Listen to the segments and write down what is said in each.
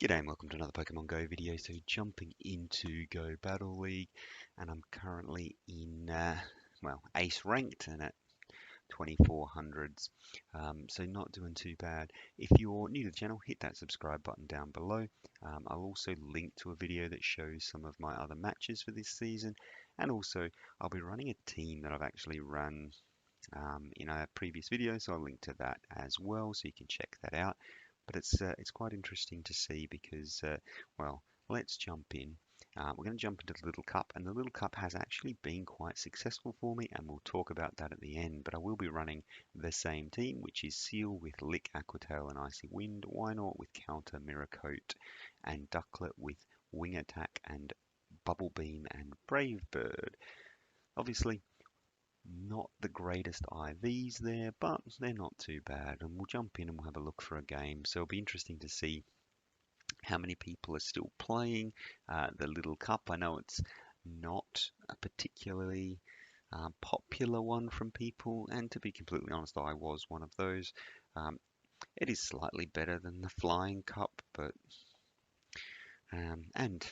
G'day and welcome to another Pokemon Go video. So jumping into Go Battle League, and I'm currently in, Ace ranked and at 2400s. So not doing too bad. If you're new to the channel, hit that subscribe button down below. I'll also link to a video that shows some of my other matches for this season, and also I'll be running a team that I've actually run in a previous video, so I'll link to that as well, so you can check that out. But it's quite interesting to see because, let's jump in. We're going to jump into the Little Cup, and the Little Cup has actually been quite successful for me, and we'll talk about that at the end. But I will be running the same team, which is Seel with Lick, Aquatail, and Icy Wind, Wynaut with Counter, Mirror Coat, and Ducklett with Wing Attack and Bubble Beam and Brave Bird. Obviously, not the greatest IVs there, but they're not too bad. And we'll jump in and we'll have a look for a game. So it'll be interesting to see how many people are still playing the Little Cup. I know it's not a particularly popular one from people, and to be completely honest, I was one of those. It is slightly better than the Flying Cup, but and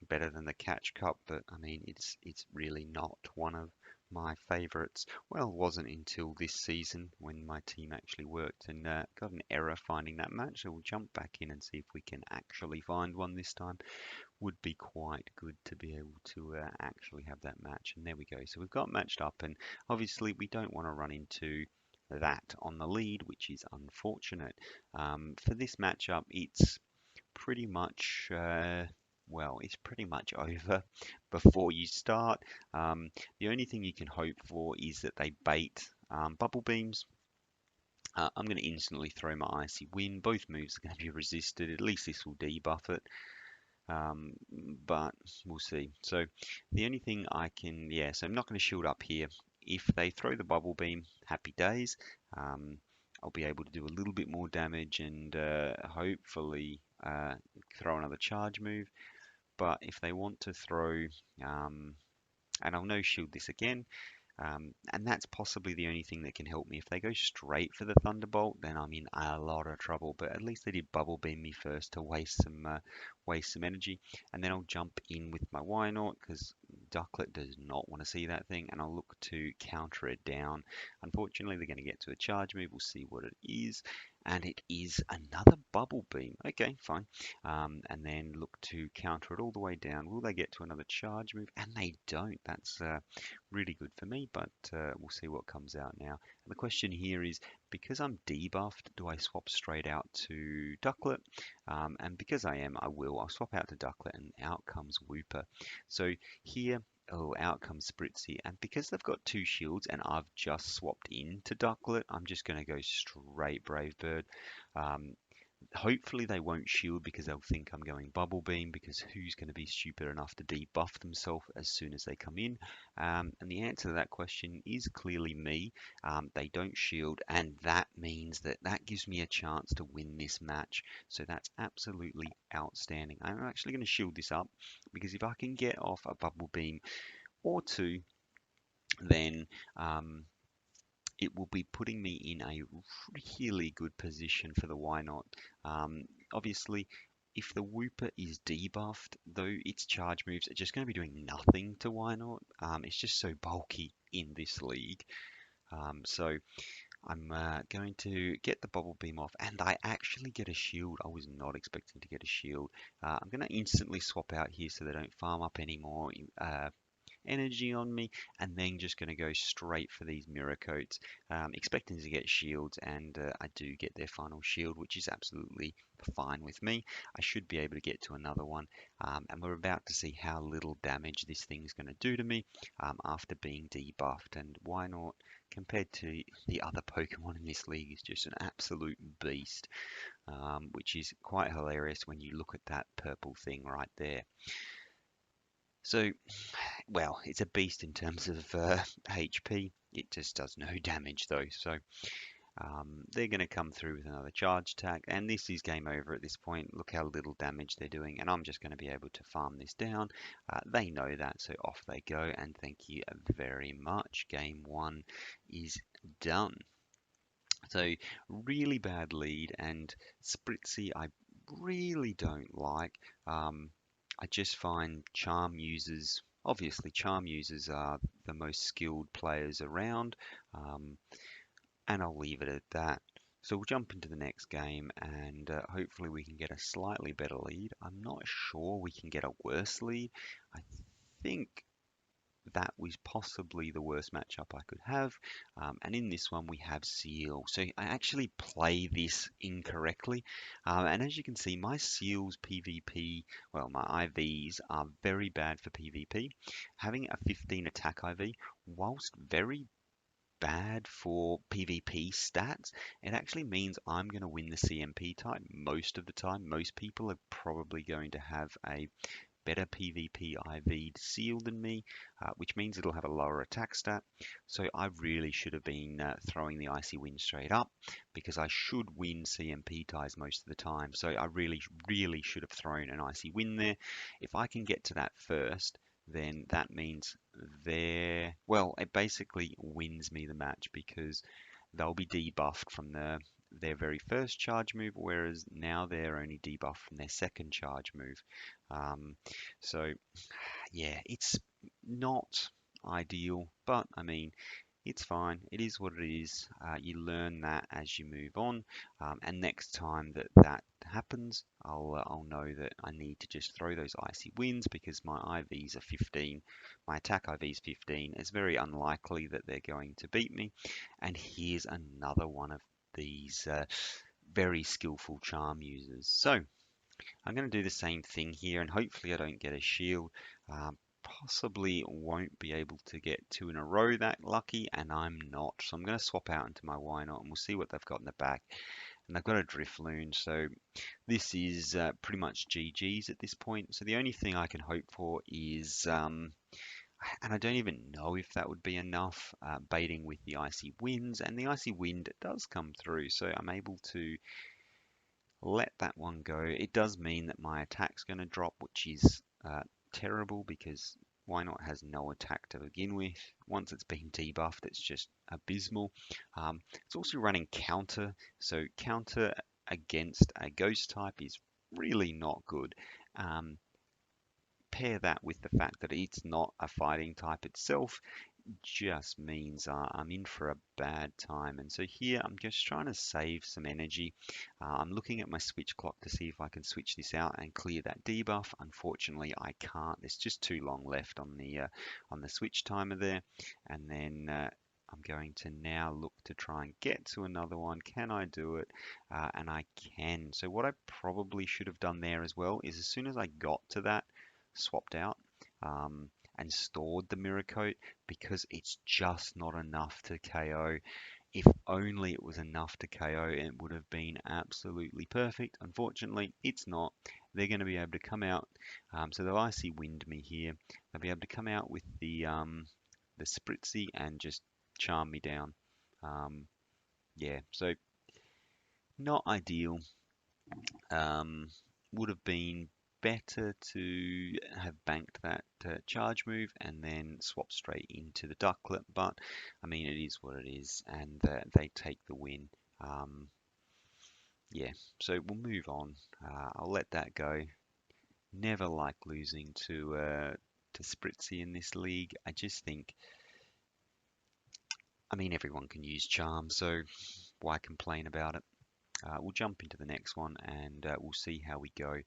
better than the Catch Cup, but I mean it's really not one of my favourites. Well, it wasn't until this season when my team actually worked and got an error finding that match. So we'll jump back in and see if we can actually find one this time. Would be quite good to be able to actually have that match. And there we go. So we've got matched up, and obviously we don't want to run into that on the lead, which is unfortunate. For this matchup, it's pretty much it's pretty much over before you start. The only thing you can hope for is that they bait bubble beams. I'm going to instantly throw my Icy Wind. Both moves are going to be resisted. At least this will debuff it. But we'll see. So the only thing I can, so I'm not going to shield up here. If they throw the bubble beam, happy days. I'll be able to do a little bit more damage and hopefully throw another charge move. But if they want to throw, and I'll no shield this again, and that's possibly the only thing that can help me. If they go straight for the Thunderbolt, then I'm in a lot of trouble. But at least they did Bubble Beam me first to waste some energy, and then I'll jump in with my Wynaut because Ducklett does not want to see that thing, and I'll look to counter it down. Unfortunately, they're going to get to a charge move. We'll see what it is. And it is another Bubble Beam. Okay, fine. And then look to counter it all the way down. Will they get to another charge move? And they don't. That's really good for me, but we'll see what comes out now. And the question here is, because I'm debuffed, do I swap straight out to Ducklett? And because I am, I will. I'll swap out to Ducklett, and out comes Wooper. So here, out comes Spritzee, and because they've got two shields and I've just swapped into Ducklett, I'm just going to go straight Brave Bird. Hopefully they won't shield because they'll think I'm going Bubble Beam, because who's going to be stupid enough to debuff themselves as soon as they come in? And the answer to that question is clearly me. They don't shield, and that means that gives me a chance to win this match. So that's absolutely outstanding. I'm actually going to shield this up because if I can get off a Bubble Beam or two, then it will be putting me in a really good position for the Wynaut. Obviously, if the Wooper is debuffed, though, its charge moves are just going to be doing nothing to Wynaut. It's just so bulky in this league. So I'm going to get the Bubble Beam off, and I actually get a shield. I was not expecting to get a shield. I'm going to instantly swap out here so they don't farm up any more energy on me, and then just going to go straight for these Mirror Coats, expecting to get shields, and I do get their final shield, which is absolutely fine with me. I should be able to get to another one, and we're about to see how little damage this thing's going to do to me after being debuffed. And Wynaut, compared to the other Pokemon in this league, is just an absolute beast, which is quite hilarious when you look at that purple thing right there. So, well, it's a beast in terms of HP. It just does no damage though. So they're going to come through with another charge attack, and this is game over at this point. Look how little damage they're doing, and I'm just going to be able to farm this down. They know that, so off they go, and thank you very much. Game one is done. So really bad lead, and Spritzee, I really don't like. Um, I just find charm users are the most skilled players around, um, and I'll leave it at that. So we'll jump into the next game and hopefully we can get a slightly better lead. I'm not sure we can get a worse lead. I think that was possibly the worst matchup I could have. And in this one, we have Seel. So I actually play this incorrectly. And as you can see, my Seal's PvP, well, my IVs are very bad for PvP. Having a 15 attack IV, whilst very bad for PvP stats, it actually means I'm going to win the CMP type most of the time. Most people are probably going to have a better PvP IV'd Seel than me, which means it'll have a lower attack stat. So I really should have been throwing the Icy Wind straight up because I should win CMP ties most of the time. So I really, really should have thrown an Icy Wind there. If I can get to that first, then that means well, it basically wins me the match because they'll be debuffed from their very first charge move, whereas now they're only debuffed from their second charge move. Um, so yeah, it's not ideal, but I mean, it's fine. It is what it is. You learn that as you move on, and next time that that happens, I'll know that I need to just throw those icy winds because my IVs are 15, my attack IV is 15. It's very unlikely that they're going to beat me. And here's another one of these very skillful charm users. So I'm going to do the same thing here, and hopefully I don't get a shield. Possibly won't be able to get two in a row that lucky, and I'm not. So I'm going to swap out into my Wynaut, and we'll see what they've got in the back. And they've got a Drifloon, so this is pretty much GG's at this point. So the only thing I can hope for is, and I don't even know if that would be enough, baiting with the Icy Winds, and the Icy Wind does come through, so I'm able to let that one go. It does mean that my attack's going to drop, which is terrible because Wynaut has no attack to begin with. Once it's been debuffed, it's just abysmal. It's also running counter, so counter against a ghost type is really not good. Um, Pair that with the fact that it's not a fighting type itself, just means I'm in for a bad time. And so here I'm just trying to save some energy. I'm looking at my switch clock to see if I can switch this out and clear that debuff. Unfortunately, I can't. There's just too long left on the switch timer there. And then I'm going to now look to try and get to another one. Can I do it? And I can. So what I probably should have done there as well is as soon as I got to that, swapped out. And stored the mirror coat because it's just not enough to KO. If only it was enough to KO, it would have been absolutely perfect. Unfortunately, it's not. They're going to be able to come out. So they'll icy wind me here. They'll be able to come out with the spritzy and just charm me down. Yeah, so not ideal. Um, would have been better to have banked that charge move and then swap straight into the Ducklett, but I mean, it is what it is, and they take the win. Um, yeah, so we'll move on. I'll let that go. Never like losing to Spritzy in this league. I just think, I mean, everyone can use charm, so why complain about it? We'll jump into the next one and we'll see how we go.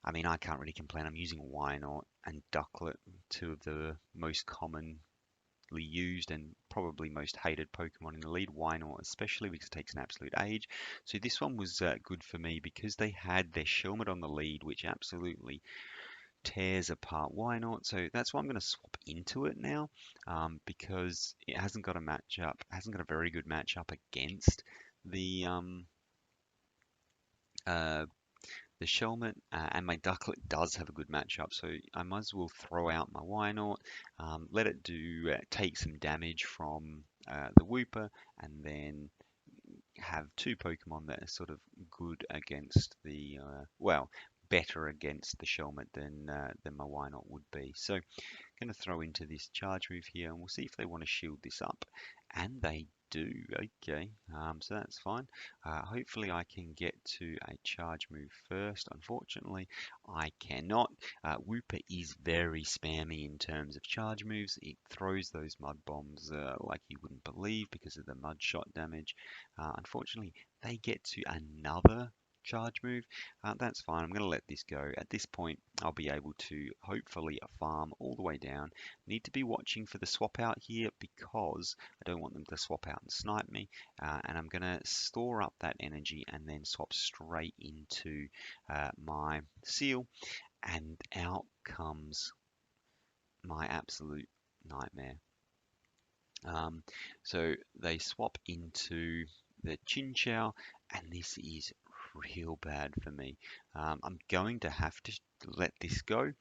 I mean, I can't really complain. I'm using Wynaut and Ducklett, two of the most commonly used and probably most hated Pokemon in the lead. Wynaut especially because it takes an absolute age. So this one was good for me because they had their Shelmet on the lead, which absolutely tears apart Wynaut. So that's why I'm going to swap into it now, because it hasn't got a matchup, hasn't got a very good matchup against the uh, the Shelmet, and my Ducklet does have a good matchup, so I might as well throw out my Wynaut, let it do take some damage from the Wooper, and then have two Pokemon that are sort of good against the well, better against the Shelmet than my Wynaut would be. So, going to throw into this charge move here, and we'll see if they want to shield this up, and they do. Okay, so that's fine. Hopefully I can get to a charge move first. Unfortunately, I cannot. Wooper is very spammy in terms of charge moves. It throws those mud bombs like you wouldn't believe because of the mud shot damage. Unfortunately, they get to another charge move. That's fine. I'm going to let this go. At this point, I'll be able to hopefully farm all the way down. Need to be watching for the swap out here because I don't want them to swap out and snipe me. And I'm going to store up that energy and then swap straight into my Seel. And out comes my absolute nightmare. Um, so they swap into the Chinchou, and this is real bad for me. I'm going to have to let this go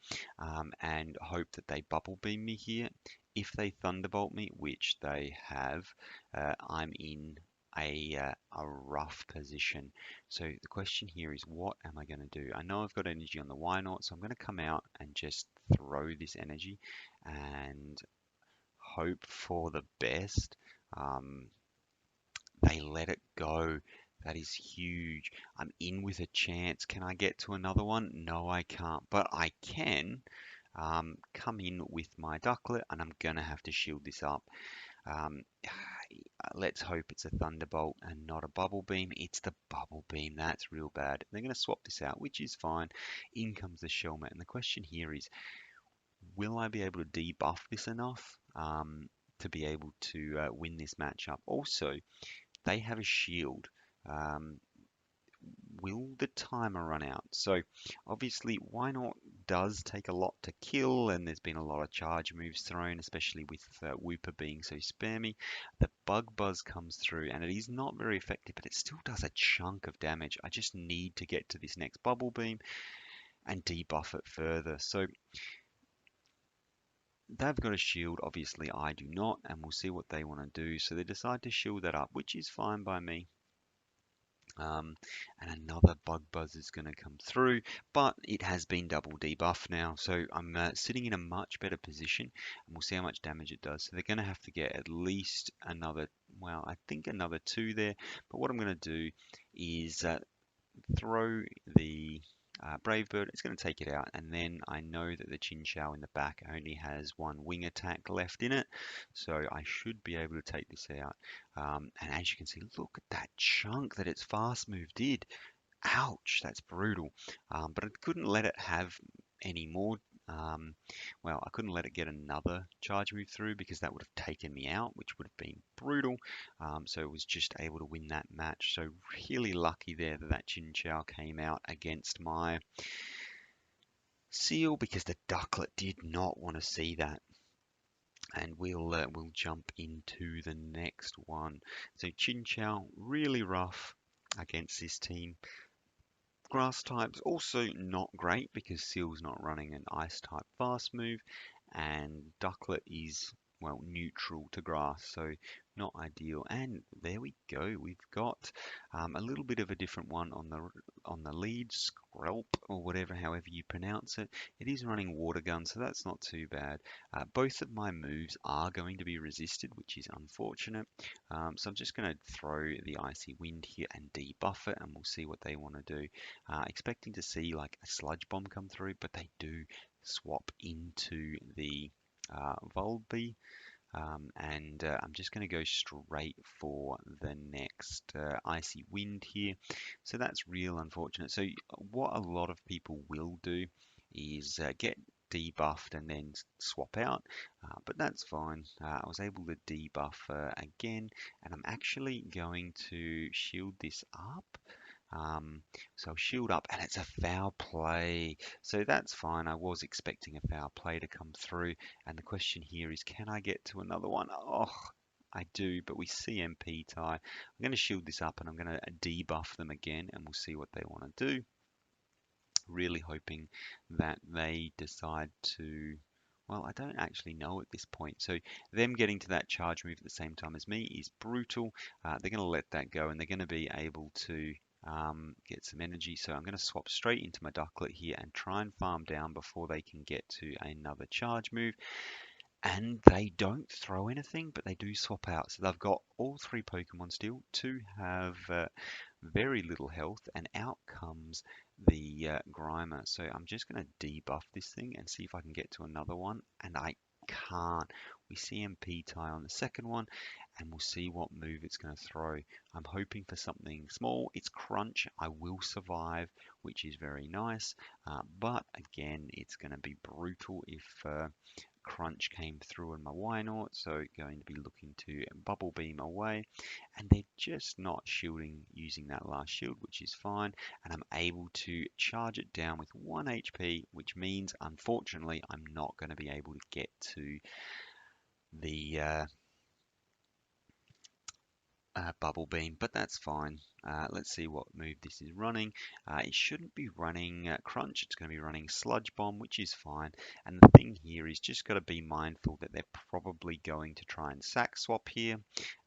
and hope that they bubble beam me here. If they thunderbolt me, which they have, I'm in a rough position. So the question here is, what am I going to do? I know I've got energy on the Wynaut, so I'm going to come out and just throw this energy and hope for the best. Um, they let it go. That is huge. I'm in with a chance. Can I get to another one? No, I can't. But I can come in with my Ducklett, and I'm going to have to shield this up. Um, let's hope it's a Thunderbolt and not a Bubble Beam. It's the Bubble Beam. That's real bad. They're going to swap this out, which is fine. In comes the Shelmet. And the question here is, will I be able to debuff this enough to be able to win this matchup? Also, they have a shield. Um, will the timer run out? So obviously, Wynaut does take a lot to kill, and there's been a lot of charge moves thrown, especially with Wooper being so spammy. The Bug Buzz comes through, and it is not very effective, but it still does a chunk of damage. I just need to get to this next Bubble Beam and debuff it further. So they've got a shield, obviously I do not, and we'll see what they want to do. So they decide to shield that up, which is fine by me. And another Bug Buzz is going to come through, but it has been double debuffed now, so I'm sitting in a much better position, and we'll see how much damage it does. So they're going to have to get at least another, well, I think another 2 there, but what I'm going to do is throw the Brave Bird. It's going to take it out, and then I know that the Chinchou in the back only has 1 wing attack left in it, so I should be able to take this out. And as you can see, look at that chunk that its fast move did. Ouch, that's brutal. But I couldn't let it have any more. Um, well, I couldn't let it get another charge move through because that would have taken me out, which would have been brutal. So it was just able to win that match. So really lucky there that that Chinchou came out against my Seel because the Ducklett did not want to see that. And we'll jump into the next one. So Chinchou really rough against this team. Grass types also not great because Seal's not running an ice type fast move, and Ducklett is, well, neutral to grass, so not ideal. And there we go, we've got a little bit of a different one on the lead, Skrelp or whatever, however you pronounce it. It is running water gun, so that's not too bad. Both of my moves are going to be resisted, which is unfortunate. So I'm just going to throw the Icy Wind here and debuff it, and we'll see what they want to do. Expecting to see like a Sludge Bomb come through, but they do swap into the Volby. And I'm just going to go straight for the next Icy Wind here. So that's real unfortunate. So what a lot of people will do is get debuffed and then swap out, but that's fine. I was able to debuff again, and I'm actually going to shield this up. So shield up, and it's a foul play. So that's fine. I was expecting a foul play to come through. And the question here is, can I get to another one? Oh, I do, but we CMP tie. I'm going to shield this up, and I'm going to debuff them again, and we'll see what they want to do. Really hoping that they decide to... Well, I don't actually know at this point. So them getting to that charge move at the same time as me is brutal. They're going to let that go, and they're going to be able to get some energy. So I'm going to swap straight into my Ducklett here and try and farm down before they can get to another charge move. And they don't throw anything, but they do swap out. So they've got all three Pokemon still. Two have very little health, and out comes the Grimer. So I'm just going to debuff this thing and see if I can get to another one. And I can't. We see MP tie on the second one, and we'll see what move it's going to throw. I'm hoping for something small. It's Crunch. I will survive, which is very nice. But again, it's going to be brutal if Crunch came through in my Wynaut, so going to be looking to Bubble Beam away, and they're just not shielding using that last shield, which is fine, and I'm able to charge it down with 1 HP, which means, unfortunately, I'm not going to be able to get to the Bubble Beam, but that's fine. Let's see what move this is running. It shouldn't be running Crunch, it's going to be running Sludge Bomb, which is fine. And the thing here is just got to be mindful that they're probably going to try and sack swap here.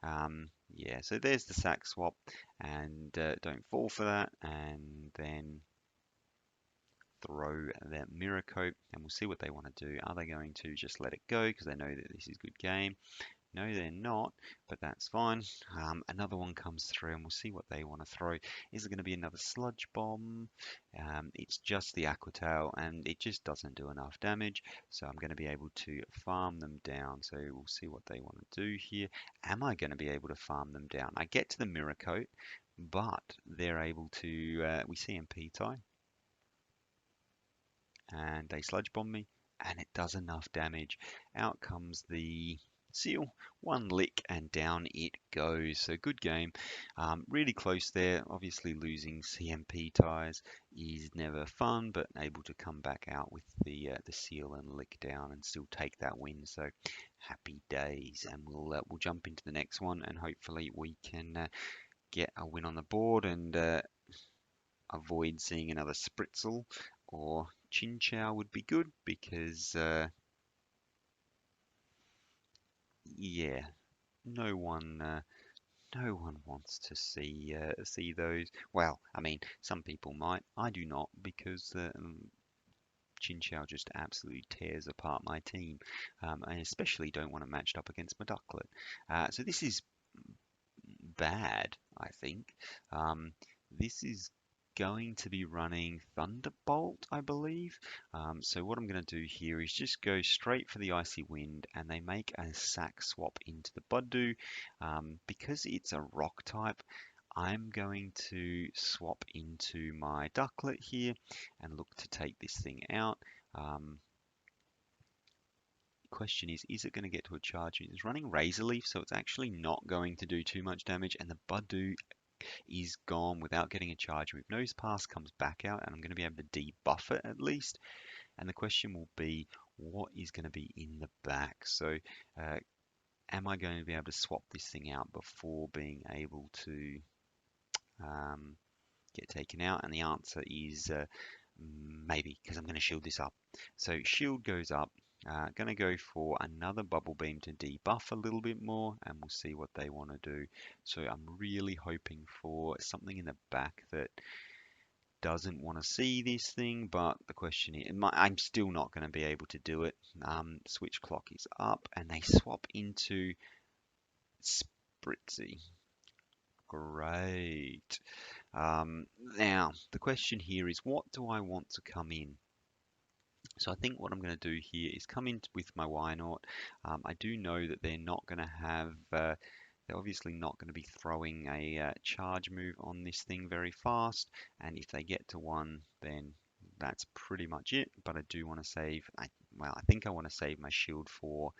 Yeah, so there's the sack swap, and don't fall for that. And then throw that Mirror Coat, and we'll see what they want to do. Are they going to just let it go because they know that this is good game? No, they're not, but that's fine. Another one comes through, and we'll see what they want to throw. Is it going to be another Sludge Bomb? It's just the Aqua Tail, and it just doesn't do enough damage, so I'm going to be able to farm them down. So we'll see what they want to do here. Am I going to be able to farm them down? I get to the Mirror Coat, but they're able to, we see MP tie, and they Sludge Bomb me, and it does enough damage. Out comes the Seel, one lick and down it goes. So good game, really close there. Obviously losing CMP ties is never fun, but able to come back out with the Seel and lick down and still take that win. So happy days, and we'll jump into the next one, and hopefully we can get a win on the board and avoid seeing another Spritzel or Chinchou would be good because yeah, no one no one wants to see those. Well, I mean, some people might. I do not because Chinchou just absolutely tears apart my team. I especially don't want it matched up against my Ducklet. So this is bad, I think. This is going to be running Thunderbolt, I believe. So what I'm going to do here is just go straight for the Icy Wind, and they make a sack swap into the Budew. Because it's a rock type, I'm going to swap into my Ducklet here and look to take this thing out. Question is it going to get to a charge? It's running Razor Leaf, so it's actually not going to do too much damage, and the Budew is gone without getting a charge move. Nose Pass comes back out, and I'm going to be able to debuff it at least. And the question will be, what is going to be in the back? So, am I going to be able to swap this thing out before being able to um, get taken out? And the answer is maybe, because I'm going to shield this up. So shield goes up. Going to go for another Bubble Beam to debuff a little bit more, and we'll see what they want to do. So I'm really hoping for something in the back that doesn't want to see this thing, but the question is, I'm still not going to be able to do it. Switch clock is up, and they swap into Spritzy. Great. Now, the question here is, what do I want to come in? So I think what I'm going to do here is come in with my Wynaut. I do know that they're not going to have, they're obviously not going to be throwing a charge move on this thing very fast. And if they get to one, then that's pretty much it. But I do want to save, well, I think I want to save my shield for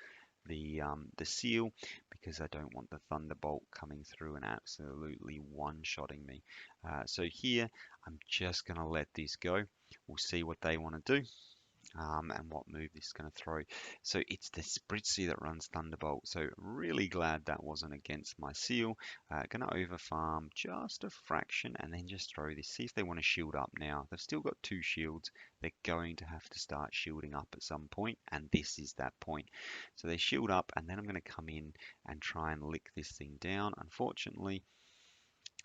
the Seel because I don't want the Thunderbolt coming through and absolutely one-shotting me. So here, I'm just going to let this go. We'll see what they want to do. And what move this is going to throw. So it's the Spritzy that runs Thunderbolt. So really glad that wasn't against my Seel. Going to overfarm just a fraction and then just throw this. See if they want to shield up now. They've still got 2 shields. They're going to have to start shielding up at some point, and this is that point. So they shield up, and then I'm going to come in and try and lick this thing down. Unfortunately,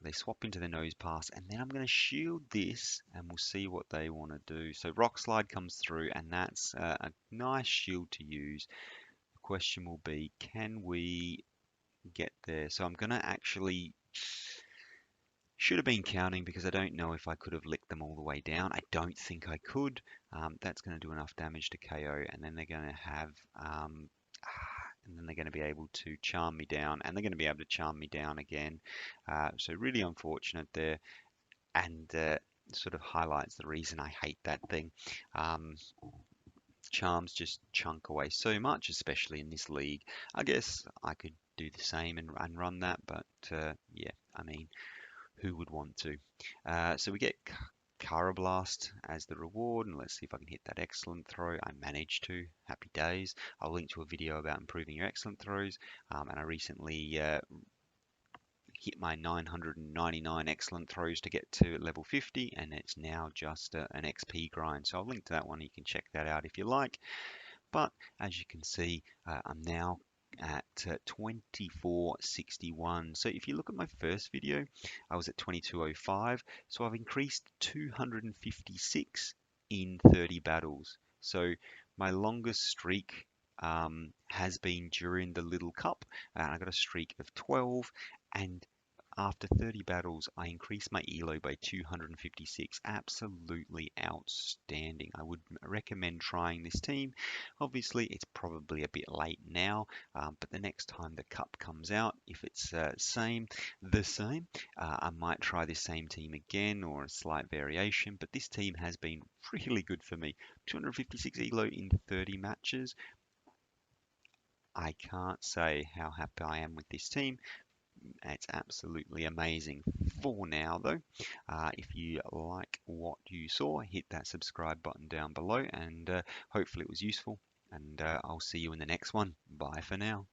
they swap into the nose pass, and then I'm going to shield this, and we'll see what they want to do. So Rock Slide comes through, and that's a nice shield to use. The question will be, can we get there? So I'm going to actually, should have been counting because I don't know if I could have licked them all the way down. I don't think I could. That's going to do enough damage to KO, and then they're going to have, and then they're going to be able to charm me down, and they're going to be able to charm me down again. So really unfortunate there, and sort of highlights the reason I hate that thing. Charms just chunk away so much, especially in this league. I guess I could do the same and run that, but yeah, I mean, who would want to? So we get Carablast as the reward, and let's see if I can hit that excellent throw. I managed to. Happy days. I'll link to a video about improving your excellent throws, and I recently hit my 999 excellent throws to get to level 50, and it's now just an XP grind. So I'll link to that one. You can check that out if you like. But as you can see, I'm now at 2461. So if you look at my first video, I was at 2205. So I've increased 256 in 30 battles. So my longest streak has been during the Little Cup, and I got a streak of 12. And after 30 battles, I increased my elo by 256. Absolutely outstanding. I would recommend trying this team. Obviously, it's probably a bit late now, but the next time the cup comes out, if it's the same, I might try this same team again or a slight variation. But this team has been really good for me. 256 elo in 30 matches. I can't say how happy I am with this team. It's absolutely amazing. For now, though, if you like what you saw, hit that subscribe button down below, and hopefully it was useful. And I'll see you in the next one. Bye for now.